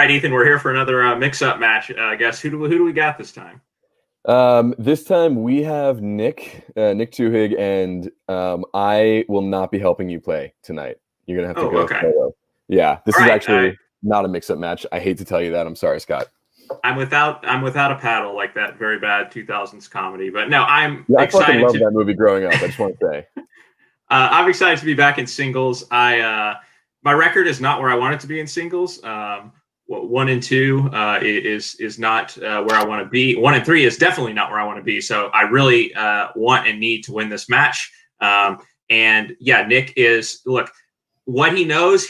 right, Ethan, we're here for another mix-up match. I guess who do we got this time? This time we have Nick TWOHIG, and I will not be helping you play tonight. You're gonna have to go solo. Yeah, this is actually not a mix-up match. I hate to tell you that. I'm sorry, Scott. I'm without a paddle, like that very bad 2000s comedy. But no, I'm I excited. fucking loved that movie growing up. I just want to say. I'm excited to be back in singles. My record is not where I want it to be in singles. 1 and 2 is not where I want to be. 1 and 3 is definitely not where I want to be. So I really want and need to win this match. And yeah, Nick look, what he knows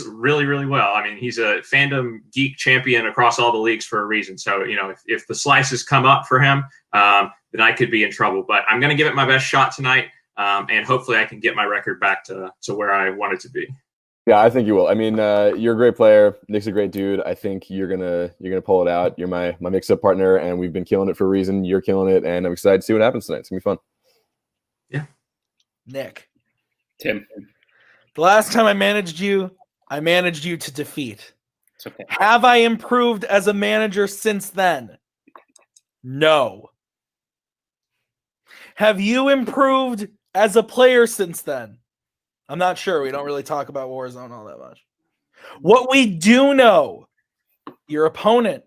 really, really well. I mean, he's a fandom geek champion across all the leagues for a reason. So, if the slices come up for him, then I could be in trouble. But I'm going to give it my best shot tonight, and hopefully I can get my record back to where I want it to be. Yeah, I think you will. I mean, you're a great player. Nick's a great dude. I think you're gonna pull it out. You're my mix-up partner, and we've been killing it for a reason. You're killing it, and I'm excited to see what happens tonight. It's gonna be fun. Yeah. Nick. Tim. The last time I managed you to defeat. It's okay. Have I improved as a manager since then? No. Have you improved as a player since then? I'm not sure. We don't really talk about Warzone all that much. What we do know, your opponent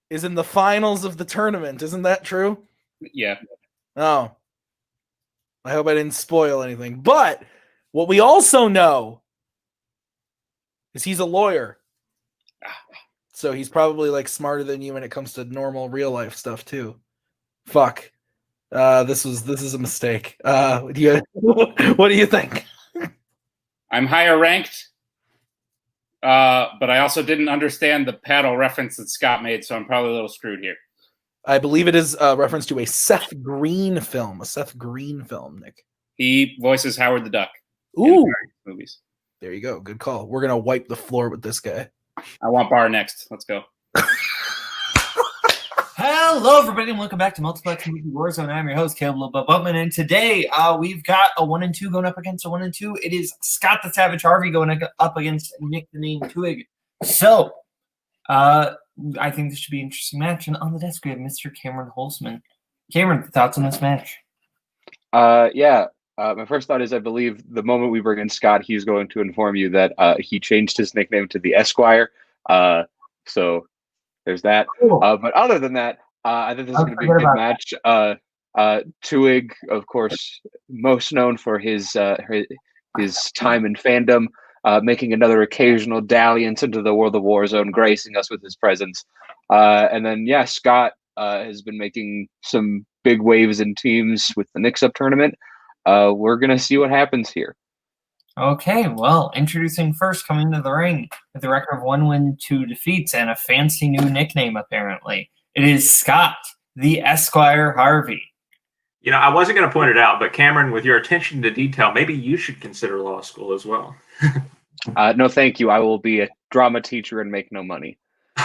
is in the finals of the tournament. Isn't that true? Yeah. Oh. I hope I didn't spoil anything. But what we also know is he's a lawyer. So he's probably like smarter than you when it comes to normal real life stuff too. Fuck. This is a mistake. What do you think? I'm higher ranked, but I also didn't understand the paddle reference that Scott made, so I'm probably a little screwed here. I believe it is a reference to a Seth Green film. Nick. He voices Howard the Duck. Ooh. In movies. There you go. Good call. We're going to wipe the floor with this guy. I want Barr next. Let's go. Hello, everybody, and welcome back to Multiplex Movie Warzone. I'm your host, Kaleb Boatman, and today we've got a 1 and 2 going up against a 1 and 2. It is Scott the Savage Harvey going up against Nick the Name TWOHIG. So, I think this should be an interesting match. And on the desk, we have Mr. Cameron Holzman. Cameron, thoughts on this match? My first thought is I believe the moment we bring in Scott, he's going to inform you that he changed his nickname to the Esquire. So there's that. Cool. But other than that, I think this is going to be a good match. TWOHIG, of course, most known for his time in fandom, making another occasional dalliance into the world of Warzone, gracing us with his presence. And then, Scott has been making some big waves in teams with the mix-up tournament. We're going to see what happens here. Okay, well, introducing first, coming to the ring with a record of 1 win, 2 defeats, and a fancy new nickname, apparently. It is Scott, the Esquire Harvey. I wasn't going to point it out, but Cameron, with your attention to detail, maybe you should consider law school as well. No, thank you. I will be a drama teacher and make no money.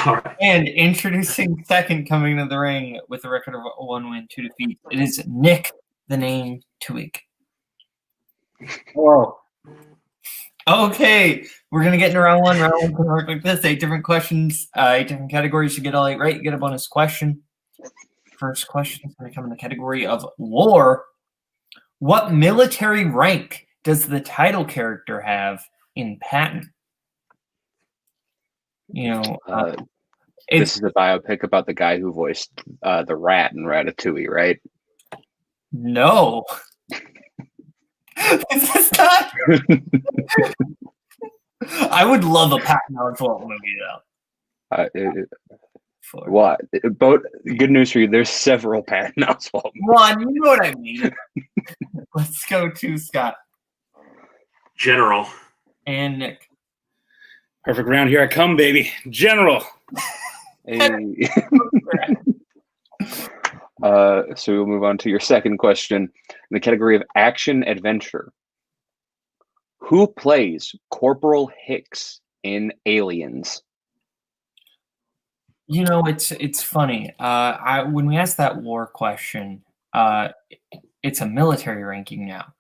All right. And introducing second, coming to the ring with a record of 1 win, 2 defeats, it is Nick, the Name TWOHIG. Whoa. Okay, we're going to get into round one. Round one can work like this. 8 different questions, 8 different categories. You get all 8 right, you get a bonus question. First question is going to come in the category of lore. What military rank does the title character have in Patton? This is a biopic about the guy who voiced the rat in Ratatouille, right? No. This is not. I would love a Patton Oswalt movie, though. What? Good news for you. There's several Patton Oswalt movies. One, you know what I mean. Let's go to Scott. General. And Nick. Perfect round. Here I come, baby. General. Hey. So we'll move on to your second question in the category of action adventure. Who plays Corporal Hicks in Aliens? It's funny. When we asked that war question, it's a military ranking now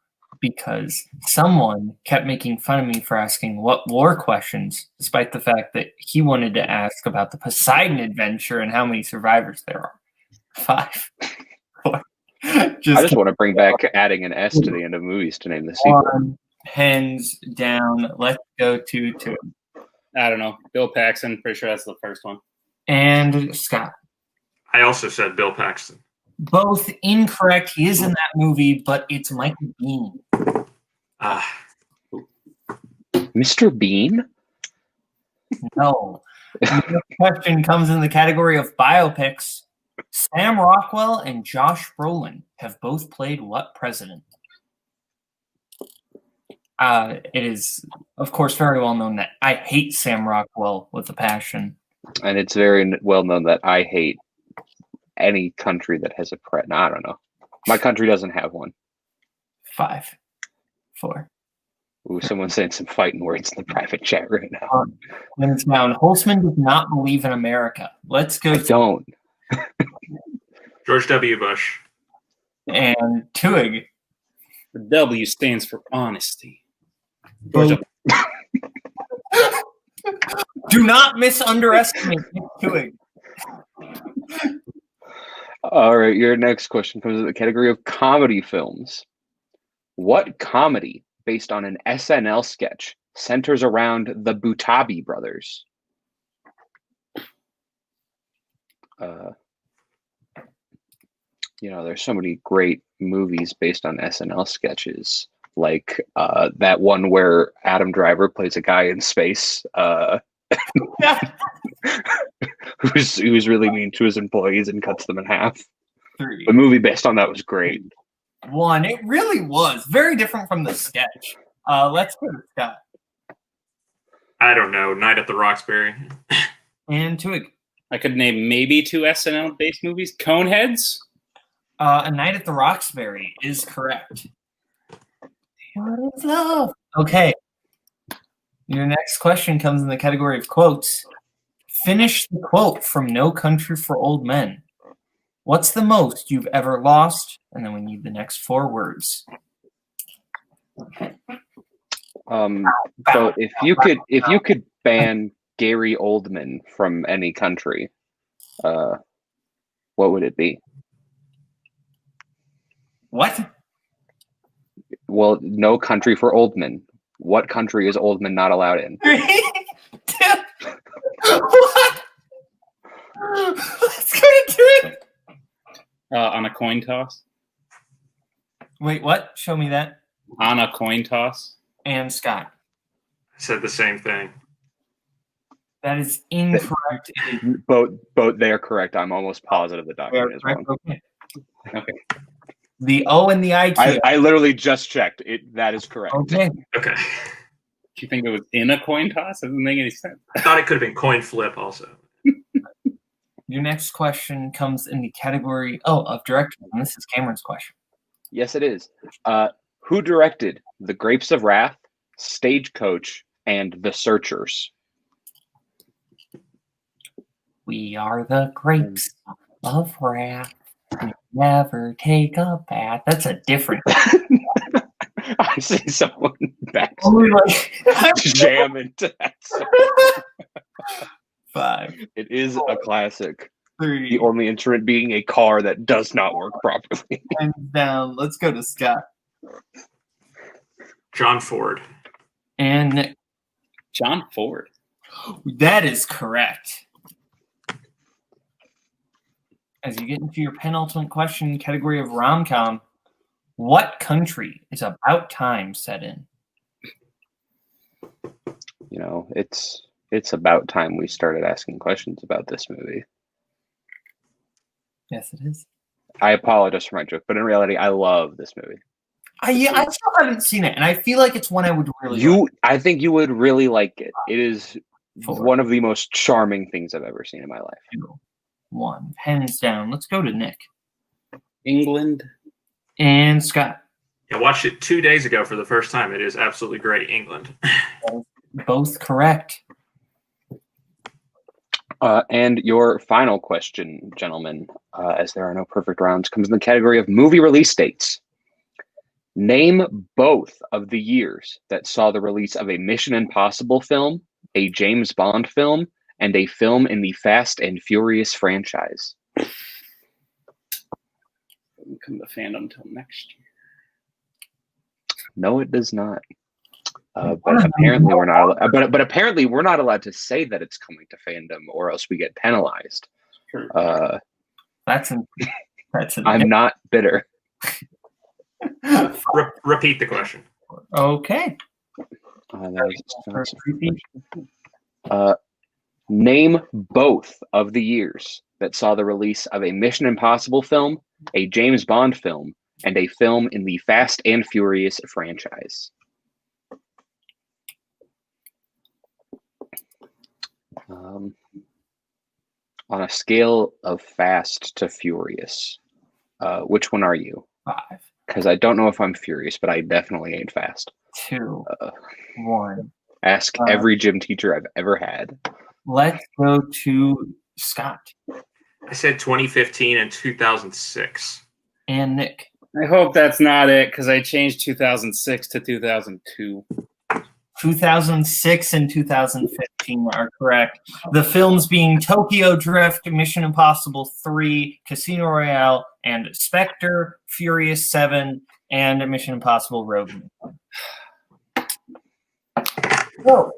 because someone kept making fun of me for asking what war questions, despite the fact that he wanted to ask about the Poseidon adventure and how many survivors there are. 5, 4. I just want to bring back adding an S to the end of movies to name the sequel. 1, hands down. Let's go to 2. I don't know. Bill Paxton. Pretty sure that's the first one. And Scott. I also said Bill Paxton. Both incorrect. He is in that movie, but it's Michael Biehn. Mr. Bean? No. The question comes in the category of biopics. Sam Rockwell and Josh Brolin have both played what president? It is, of course, very well known that I hate Sam Rockwell with a passion. And it's very well known that I hate any country that has a president. I don't know. My country doesn't have one. 5, 4. Ooh, someone's saying some fighting words in the private chat right now. Hands down. Holtzman does not believe in America. Let's go. I don't. George W. Bush. And Twig. The W stands for honesty. Do not underestimate Twig. All right, your next question comes in the category of comedy films. What comedy based on an SNL sketch centers around the Butabi brothers? There's so many great movies based on SNL sketches, like that one where Adam Driver plays a guy in space who's really mean to his employees and cuts them in half. 3. The movie based on that was great. 1. It really was. Very different from the sketch. Let's go to Scott. I don't know. Night at the Roxbury. And Twig. I could name maybe 2 SNL-based movies. Coneheads? A Night at the Roxbury is correct. What is love? Okay. Your next question comes in the category of quotes. Finish the quote from No Country for Old Men. What's the most you've ever lost? And then we need the next 4 words. So if you could ban Gary Oldman from any country, what would it be? What? Well, No Country for Old Men. What country is Oldman not allowed in? 3, 2. What? Let's go to 2. On a coin toss. Wait, what? Show me that. On a coin toss. And Scott. I said the same thing. That is incorrect. Both they are correct. I'm almost positive the document is wrong. Okay. The O and the IQ. I literally just checked. That is correct. Okay. Okay. Do you think it was in a coin toss? It doesn't make any sense. I thought it could have been coin flip also. Your next question comes in the category of director, and this is Cameron's question. Yes, it is. Who directed The Grapes of Wrath, Stagecoach, and The Searchers? We are the grapes of wrath. We never take a bath. That's a different. I see someone back like jam into that song. 5. It is a classic. 3. The only instrument being a car that does not work properly. Hands down. Let's go to Scott. John Ford. And Nick. John Ford. That is correct. As you get into your penultimate question category of rom-com, what country is About Time set in? It's about time we started asking questions about this movie. Yes, it is. I apologize for my joke, but in reality, I love this movie. I still haven't seen it, and I feel like it's one I would really like. I think you would really like it. It is one of the most charming things I've ever seen in my life. 2, 1. Hands down. Let's go to Nick. England. And Scott. I watched it 2 days ago for the first time. It is absolutely great. England. Both correct. And your final question, gentlemen, as there are no perfect rounds, comes in the category of movie release dates. Name both of the years that saw the release of a Mission Impossible film, a James Bond film, and a film in the Fast and Furious franchise. Doesn't come to Fandom till next year. No, it does not. But apparently we're not. But apparently we're not allowed to say that it's coming to Fandom, or else we get penalized. That's I'm not bitter. Repeat the question. Okay. Name both of the years that saw the release of a Mission Impossible film, a James Bond film, and a film in the Fast and Furious franchise. On a scale of fast to furious, which one are you? 5. Because I don't know if I'm furious, but I definitely ain't fast. 2. 1. Ask every gym teacher I've ever had. Let's go to Scott. I said 2015 and 2006. And Nick. I hope that's not it, because I changed 2006 to 2002. 2006 and 2015 are correct. The films being Tokyo Drift, Mission Impossible 3, Casino Royale, and Spectre, Furious 7, and Mission Impossible Rogue One. So,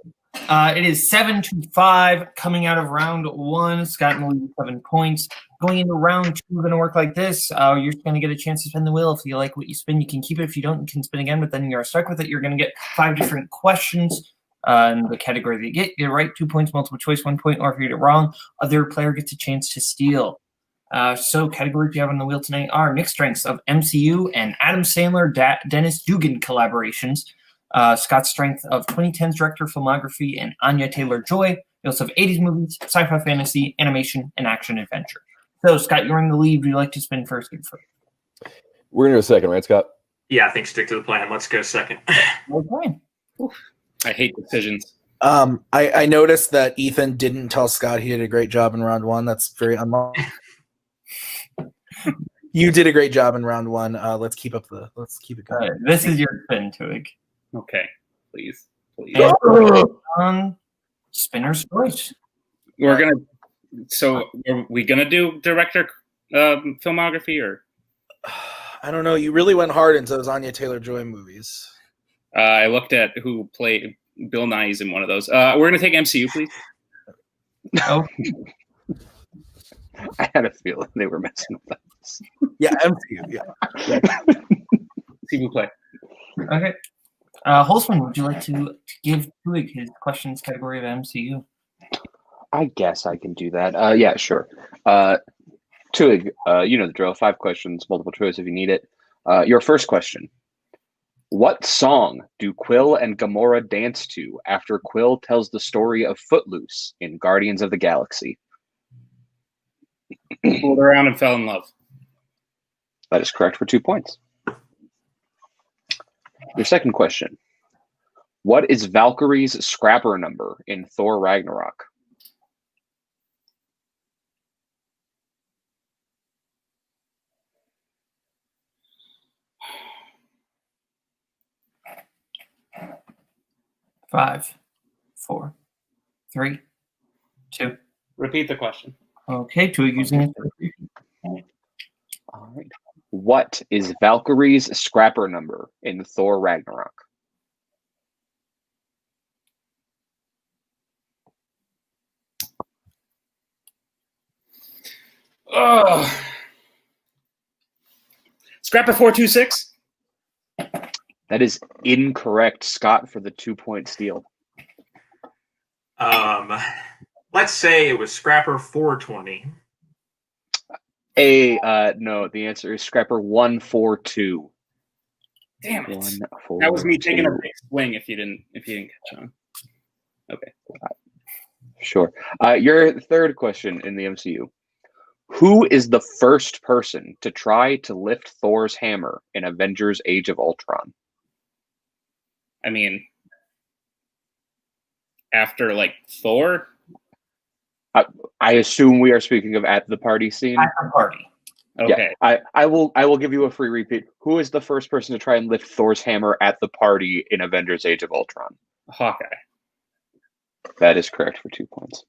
it is 7-5 coming out of round 1. Scott in the lead with 7 points. Going into round 2, we're going to work like this. You're going to get a chance to spin the wheel. If you like what you spin, you can keep it. If you don't, you can spin again, but then you're stuck with it. You're going to get 5 different questions in the category that you get. You're right, 2 points, multiple choice, 1 point, or if you get it wrong, other player gets a chance to steal. So categories we have on the wheel tonight are Nick Strengths of MCU and Adam Sandler, Dennis Dugan collaborations. Scott's strength of 2010's director filmography and Anya Taylor-Joy. You also have 80s movies, sci-fi fantasy, animation, and action adventure. So, Scott, you're in the lead. Would you like to spin first? We're going to go second, right, Scott? Yeah, I think stick to the plan. Let's go second. Okay. I hate decisions. I noticed that Ethan didn't tell Scott he did a great job in round 1. That's very unlike. You did a great job in round 1. Let's keep it going. This is your spin, Tuig. Okay, please. On Spinner's Choice. So are we gonna do director filmography, or? I don't know. You really went hard into those Anya Taylor-Joy movies. I looked at who played Bill Nye's in one of those. We're gonna take MCU, please. Oh. I had a feeling they were messing with us. Yeah, MCU. Yeah. See who play. Okay. Holzman, would you like to give Tuig his questions category of MCU? I guess I can do that. Yeah, sure. Tuig, you know the drill. 5 questions, multiple choice if you need it. Your first question. What song do Quill and Gamora dance to after Quill tells the story of Footloose in Guardians of the Galaxy? Fooled around and fell in love. That is correct for 2 points. Your second question. What is Valkyrie's scrapper number in Thor Ragnarok? Five, 4, 3, 2. Repeat the question. Okay, Tuig using it. All right. What is Valkyrie's scrapper number in Thor Ragnarok? Oh. Scrapper 426? That is incorrect, Scott, for the 2-point steal. Let's say it was Scrapper 420. No, the answer is Scrapper 142. Damn it. That was me taking a big swing if you didn't catch on. Okay. Sure. Your third question in the MCU. Who is the first person to try to lift Thor's hammer in Avengers Age of Ultron? I mean, after, like, Thor? I assume we are speaking of at the party scene? At the party. Okay. Yeah, I will give you a free repeat. Who is the first person to try and lift Thor's hammer at the party in Avengers: Age of Ultron? Hawkeye. That is correct for 2 points.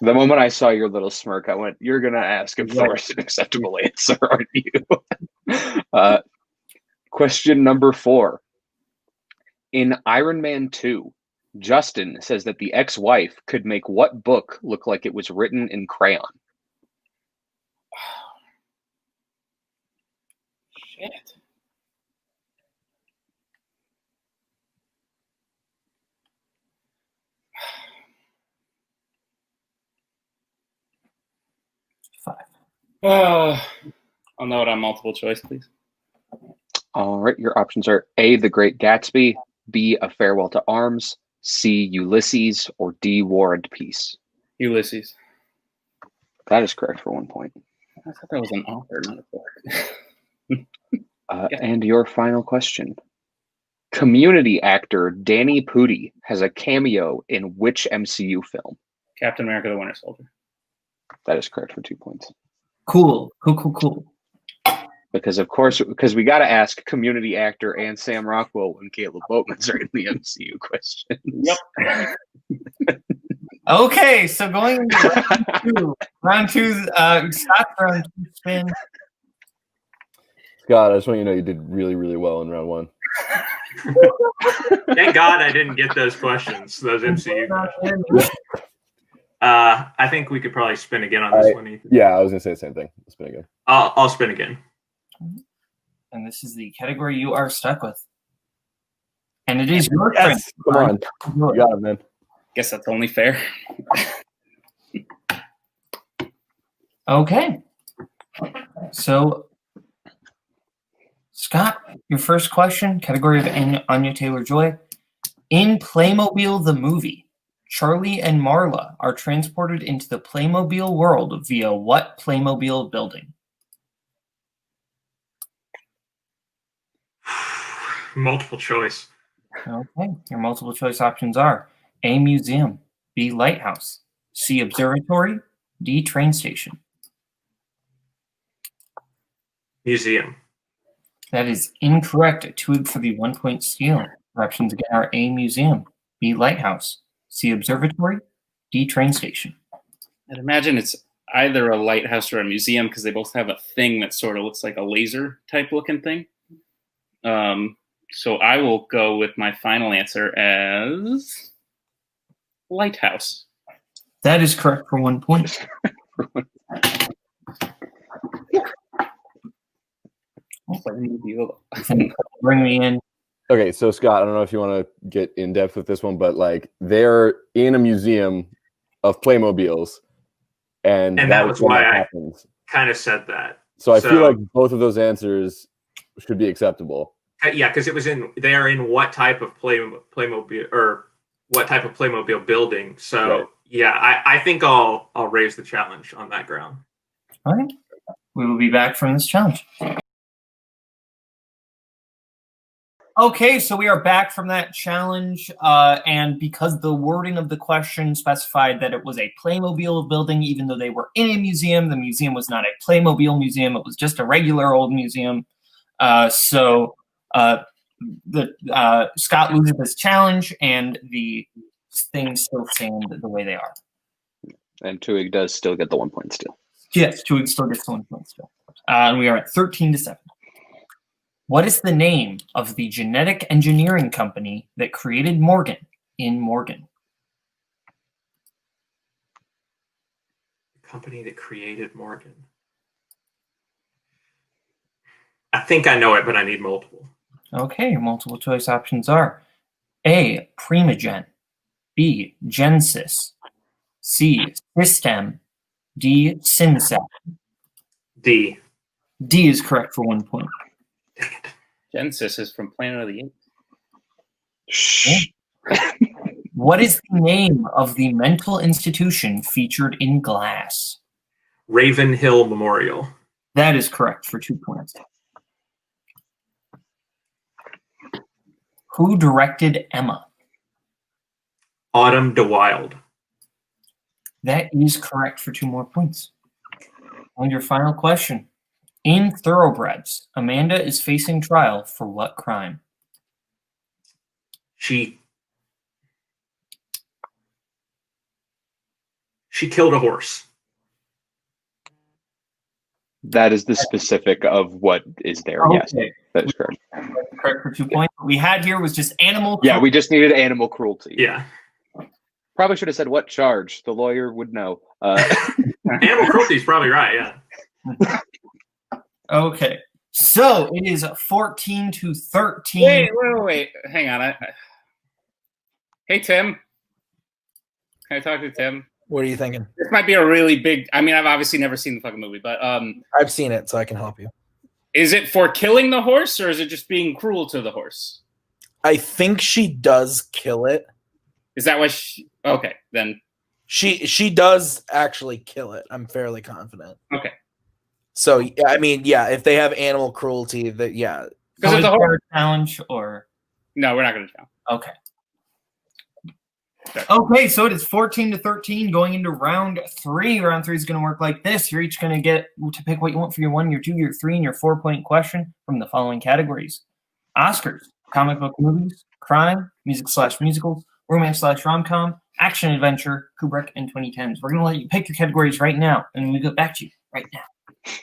The moment I saw your little smirk, I went, "You're gonna ask if Thor's an acceptable answer, aren't you?" Question number 4. In Iron Man 2, Justin says that the ex-wife could make what book look like it was written in crayon? Shit. I'll know it on multiple choice, please. All right, your options are A, The Great Gatsby, B, A Farewell to Arms, C, Ulysses, or D, War and Peace. Ulysses. That is correct for 1 point. I thought that was an author, not a book. And your final question. Community actor Danny Pudi has a cameo in which MCU film? Captain America: The Winter Soldier. That is correct for 2 points. Cool. Because we got to ask community actor and Sam Rockwell when Kaleb Boatman's are in the MCU questions. Yep. Okay, so going into round two, Scott's round 2 spin. Scott, I just want you to know you did really, really well in round 1. Thank God I didn't get those questions, those MCU questions. I think we could probably spin again on this one, Ethan. Yeah, I was going to say the same thing. Spin again. I'll spin again. And this is the category you are stuck with. And it is your turn. Come on. You got it, man. Guess that's only fair. Okay. So, Scott, your first question, category of Anya Taylor-Joy. In Playmobil the movie, Charlie and Marla are transported into the Playmobil world via what Playmobil building? Multiple choice. Okay. Your multiple choice options are A, museum, B, lighthouse, C, observatory, D, train station. Museum. That is incorrect. A twig for the 1 point steal. Your options again are A, museum, B, lighthouse, C, observatory, D, train station. I'd imagine it's either a lighthouse or a museum because they both have a thing that sort of looks like a laser type looking thing. So I will go with my final answer as lighthouse. That is correct for 1 point. Bring me in. Okay, so Scott, I don't know if you want to get in depth with this one, but like they're in a museum of Playmobiles, and that was why I happens. Kind of said that. So I feel like both of those answers should be acceptable. Yeah, because they are in what type of Playmobil or what type of Playmobil building. So right. Yeah, I think I'll raise the challenge on that ground. All right, we will be back from this challenge. Okay, so we are back from that challenge, and because the wording of the question specified that it was a Playmobil building, even though they were in a museum, the museum was not a Playmobil museum, it was just a regular old museum. Scott loses this challenge, and the things still stand the way they are. And TWOHIG does still get the 1 point still. Yes, TWOHIG still gets the 1 point still. And we are at 13-7. What is the name of the genetic engineering company that created Morgan in Morgan? The company that created Morgan. I think I know it, but I need multiple. Okay, your multiple choice options are A, Primagen, B, Genesis, C, System, D, Synsat. D. D is correct for 1 point. Genesis is from Planet of the Apes. Shh. What is the name of the mental institution featured in Glass? Raven Hill Memorial. That is correct for 2 points. Who directed Emma? Autumn DeWilde. That is correct for 2 more points. And your final question. In Thoroughbreds, Amanda is facing trial for what crime? She killed a horse. That is the specific of what is there. Okay. Yes, that is correct. Correct for 2 points. What we had here was just animal. Yeah, we just needed animal cruelty. Yeah. Probably should have said what charge. The lawyer would know. Animal cruelty is probably right. Yeah. Okay. So it is 14-13. Wait. Hang on. Hey, Tim. Can I talk to Tim? What are you thinking? This might be a really big. I mean, I've obviously never seen the fucking movie, but I've seen it, so I can help you. Is it for killing the horse, or is it just being cruel to the horse? I think she does kill it. Is that why? Okay, then she does actually kill it. I'm fairly confident. Okay. So I mean, yeah, if they have animal cruelty, that yeah. Because it's a horse challenge, or no, we're not going to challenge. Okay. Okay, so it is 14-13 going into round 3. Round 3 is going to work like this. You're each going to get to pick what you want for your 1, your 2, your 3, and your 4-point question from the following categories: Oscars, comic book movies, crime, music/musicals, romance/rom-com, action adventure, Kubrick, and 2010s. We're going to let you pick your categories right now, and we'll get back to you right now.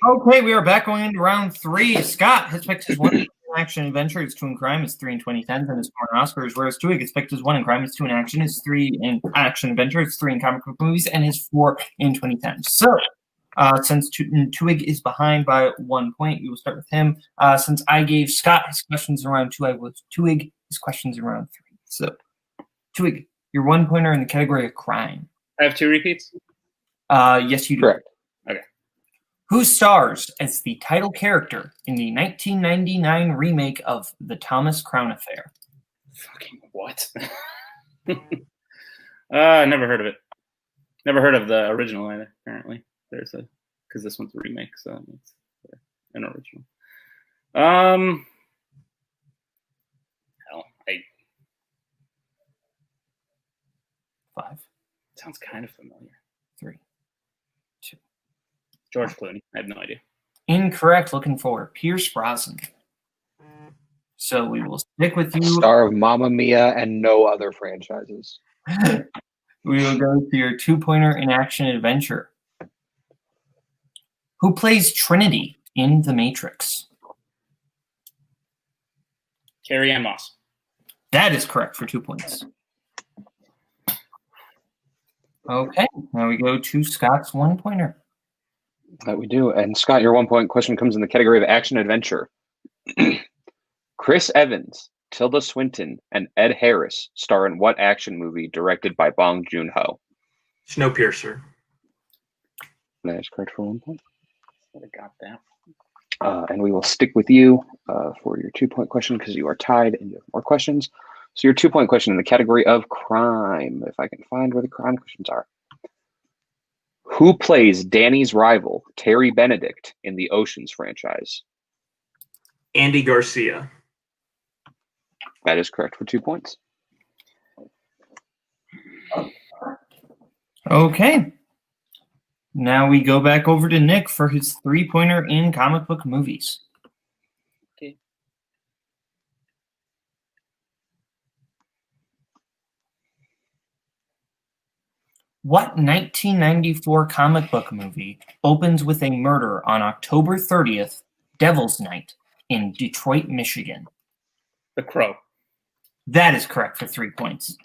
Okay, we are back going into round 3. Scott has picked his 1 in action adventure, his 2 in crime, his 3 in 2010s, and his 4 in Oscars, whereas Twig gets picked his 1 in crime, his 2 in action, his 3 in action adventure, his 3 in comic book movies, and his 4 in 2010s. So, since Twig is behind by 1 point, we will start with him. Since I gave Scott his questions in round 2, I will Twig his questions in round 3. So, Twig, your 1-pointer in the category of crime. I have 2 repeats? Yes, you do. Correct. Okay. Who stars as the title character in the 1999 remake of The Thomas Crown Affair? Fucking what? Never heard of it. Never heard of the original either, apparently. Because this one's a remake, so it's an original. Hell, Five. Sounds kind of familiar. 3, 2. George Clooney. I have no idea. Incorrect. Looking for Pierce Brosnan. So we will stick with you. Star of Mamma Mia and no other franchises. We will go to your 2-pointer in action adventure. Who plays Trinity in The Matrix? Carrie Ann Moss. That is correct for 2 points. Okay, now we go to Scott's 1-pointer. That we do. And Scott, your 1-point question comes in the category of action adventure. Chris Evans, Tilda Swinton, and Ed Harris star in what action movie directed by Bong Joon-ho? Snowpiercer. That is correct for 1 point. I got that. And we will stick with you for your 2-point question because you are tied and you have more questions. So your 2-point question in the category of crime, if I can find where the crime questions are. Who plays Danny's rival, Terry Benedict, in the Oceans franchise? Andy Garcia. That is correct for 2 points. Okay. Now we go back over to Nick for his 3-pointer in comic book movies. Okay. What 1994 comic book movie opens with a murder on October 30th, Devil's Night, in Detroit, Michigan? The Crow. That is correct for 3 points.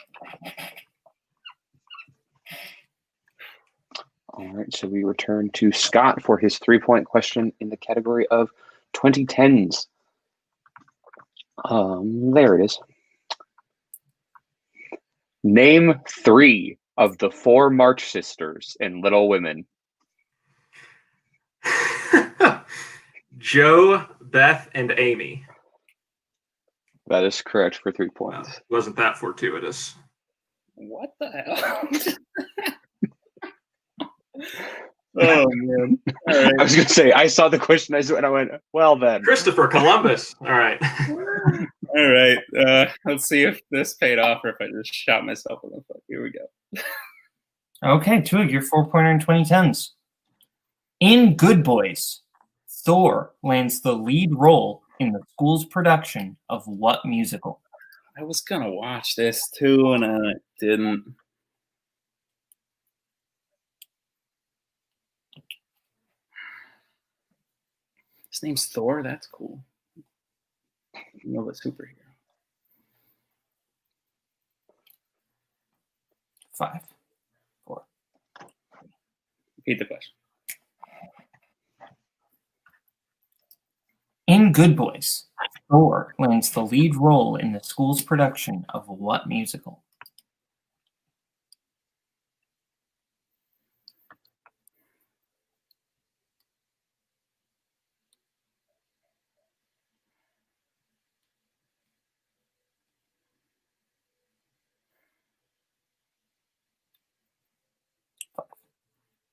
All right, so we return to Scott for his 3-point question in the category of 2010s. There it is. Name 3 of the 4 March sisters in Little Women. Joe, Beth, and Amy. That is correct for 3 points. Wasn't that fortuitous? What the hell? Oh, man. All right. I was going to say, I saw the question and I went, well then. Christopher Columbus. All right. All right. Let's see if this paid off or if I just shot myself in the foot. Here we go. Okay, Twig, your 4-pointer in 2010s. In Good Boys, Thor lands the lead role in the school's production of what musical? I was gonna watch this too, and I didn't. His name's Thor. That's cool. You know the superhero. 5, 4. Repeat the question. In Good Boys, Thor lands the lead role in the school's production of what musical?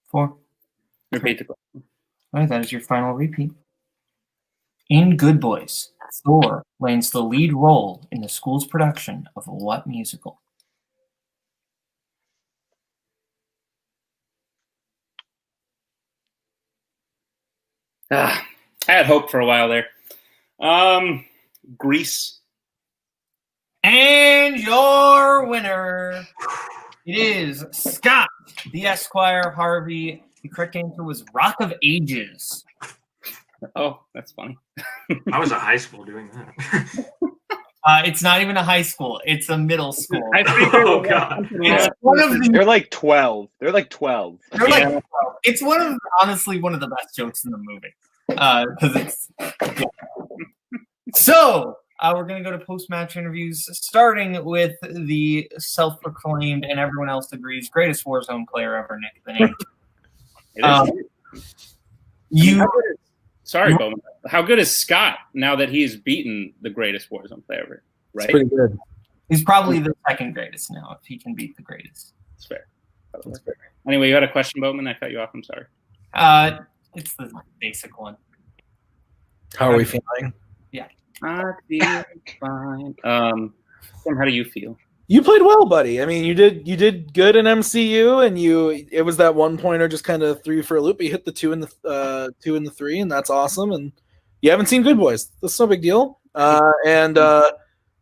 Four. Repeat the question. All right, that is your final repeat. In Good Boys, Thor lands the lead role in the school's production of what musical? I had hope for a while there. Grease. And your winner, it is Scott, the Esquire Harvey. The correct answer was Rock of Ages. Oh, that's funny. I was at high school doing that. It's not even a high school; it's a middle school. Oh god! It's one of the, They're like 12. They're like 12. they're like 12. It's one of honestly one of the best jokes in the movie because it's. Yeah. So we're gonna go to post-match interviews, starting with the self-proclaimed and everyone else agrees greatest Warzone player ever, Nick the Name. Sorry, Bowman. How good is Scott now that he's beaten the greatest Warzone player ever? Right? It's pretty good. He's probably the second greatest now if he can beat the greatest. That's fair. That's fair. Anyway, you had a question, Bowman? I cut you off. I'm sorry. It's the basic one. How are we feeling? Yeah. I feel fine. Tim, how do you feel? You played well, buddy. I mean, you did good in MCU, and it was that 1-pointer just kind of threw you for a loop. But you hit the 2 and the 2 and the 3, and that's awesome. And you haven't seen Good Boys. That's no big deal. And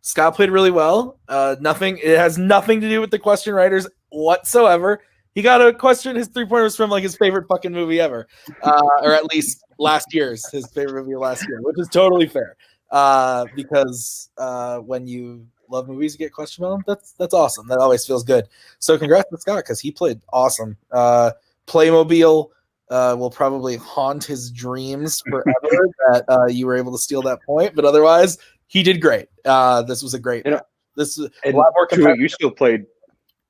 Scott played really well. It has nothing to do with the question writers whatsoever. He got a question. His 3-pointer was from like his favorite fucking movie ever, or at least last year's his favorite movie last year, which is totally fair. Because when you love movies, you get question about them. That's awesome. That always feels good. So congrats to Scott because he played awesome. Playmobil will probably haunt his dreams forever that you were able to steal that point, but otherwise he did great. This was a great. This is a lot more competitive. You still played.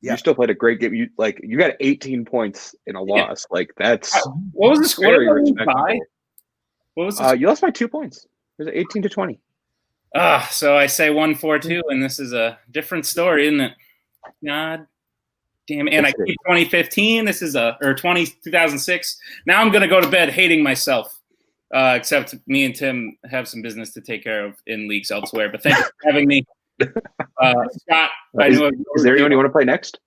Yeah. You still played a great game. You got 18 points in a loss. Like that's what was the score? What was you lost by 2 points. It was 18-20. So I say 1-4-2, and this is a different story, isn't it? God damn it. And I keep 2015. This is 2006. Now I'm gonna go to bed hating myself. Except me and Tim have some business to take care of in leagues elsewhere. But thank you for having me. Scott, is there anyone you want to play next?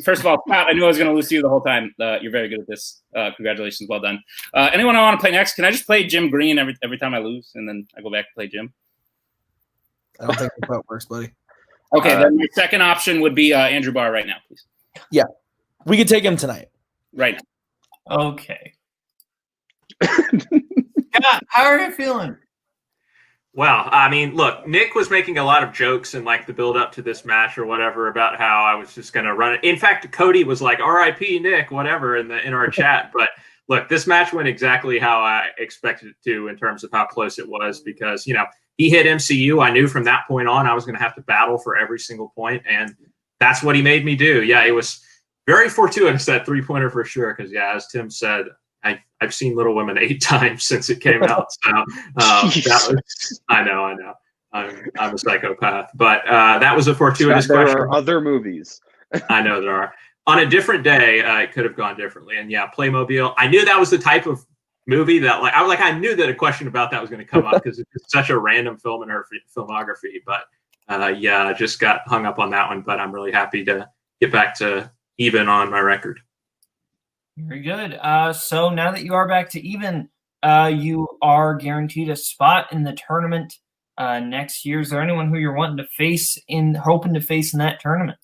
First of all, Scott, I knew I was going to lose to you the whole time. You're very good at this. Congratulations, well done. Anyone I want to play next? Can I just play Jim Green every time I lose, and then I go back to play Jim? I don't think that works, buddy. Okay, then my second option would be Andrew Barr right now, please. Yeah, we could take him tonight. Right. Okay. Scott, how are you feeling? Well, I mean, look, Nick was making a lot of jokes in like the build up to this match or whatever about how I was just going to run it. In fact, Cody was like, "R.I.P. Nick," whatever in our chat. But look, this match went exactly how I expected it to in terms of how close it was because, he hit MCU. I knew from that point on I was going to have to battle for every single point, and that's what he made me do. Yeah, it was very fortuitous, that 3-pointer for sure because, yeah, as Tim said, I've seen Little Women 8 times since it came out. So I know. I'm a psychopath, but that was a fortuitous question. There are other movies. I know there are. On a different day, it could have gone differently. And yeah, Playmobil. I knew that was the type of movie that I knew that a question about that was going to come up because it's such a random film in her filmography. But yeah, I just got hung up on that one. But I'm really happy to get back to even on my record. Very good. So now that you are back to even, you are guaranteed a spot in the tournament next year. Is there anyone who you're hoping to face in that tournament?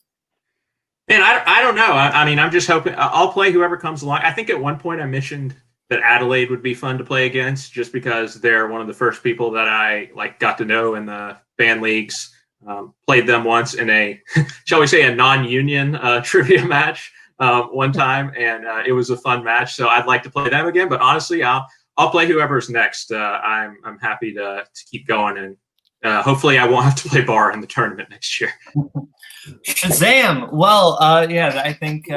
And I don't know. I mean, I'm just hoping I'll play whoever comes along. I think at one point I mentioned that Adelaide would be fun to play against, just because they're one of the first people that I got to know in the fan leagues. Played them once in a, shall we say, a non-union trivia match one time, and it was a fun match. So I'd like to play them again. But honestly, I'll play whoever's next. I'm happy to keep going, and hopefully I won't have to play Barr in the tournament next year. Shazam! Well, yeah, I think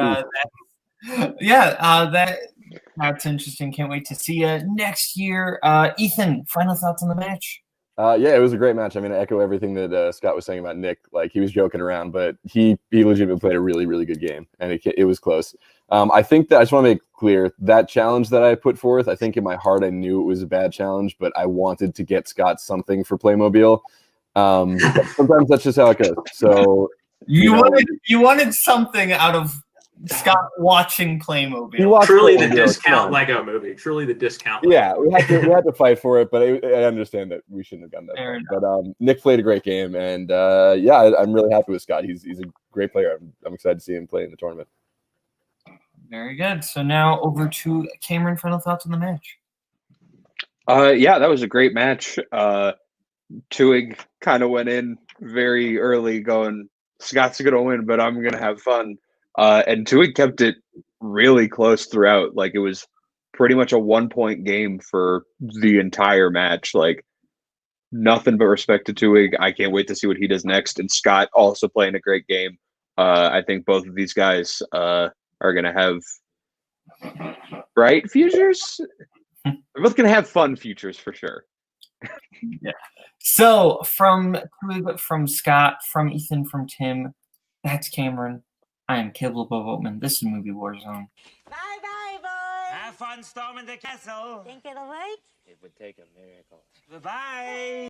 that's interesting. Can't wait to see you next year. Ethan, final thoughts on the match? Yeah, it was a great match. I mean, I echo everything that Scott was saying about Nick. Like, he was joking around, but he legitimately played a really, really good game, and it was close. I think that I just want to make clear that challenge that I put forth, I think in my heart I knew it was a bad challenge, but I wanted to get Scott something for Playmobil. But sometimes that's just how it goes. So you wanted something out of Scott watching Playmobil. Truly the discount Lego movie. Truly the discount. Yeah, we had to fight for it, but I understand that we shouldn't have done that. But Nick played a great game, and yeah, I'm really happy with Scott. He's a great player. I'm excited to see him play in the tournament. Very good. So now over to Cameron. Final thoughts on the match? Yeah, that was a great match. TWOHIG kind of went in very early going, Scott's going to win, but I'm going to have fun. And TWOHIG kept it really close throughout. Like, it was pretty much a 1-point game for the entire match. Like, nothing but respect to TWOHIG. I can't wait to see what he does next. And Scott also playing a great game. I think both of these guys are going to have bright futures. They're both going to have fun futures for sure. Yeah. So from Scott, from Ethan, from Tim, that's Cameron. I am Kaleb Boatman. This is Movie Warzone. Bye-bye, boys. Have fun storming the castle. Think it'll work? It would take a miracle. Bye-bye.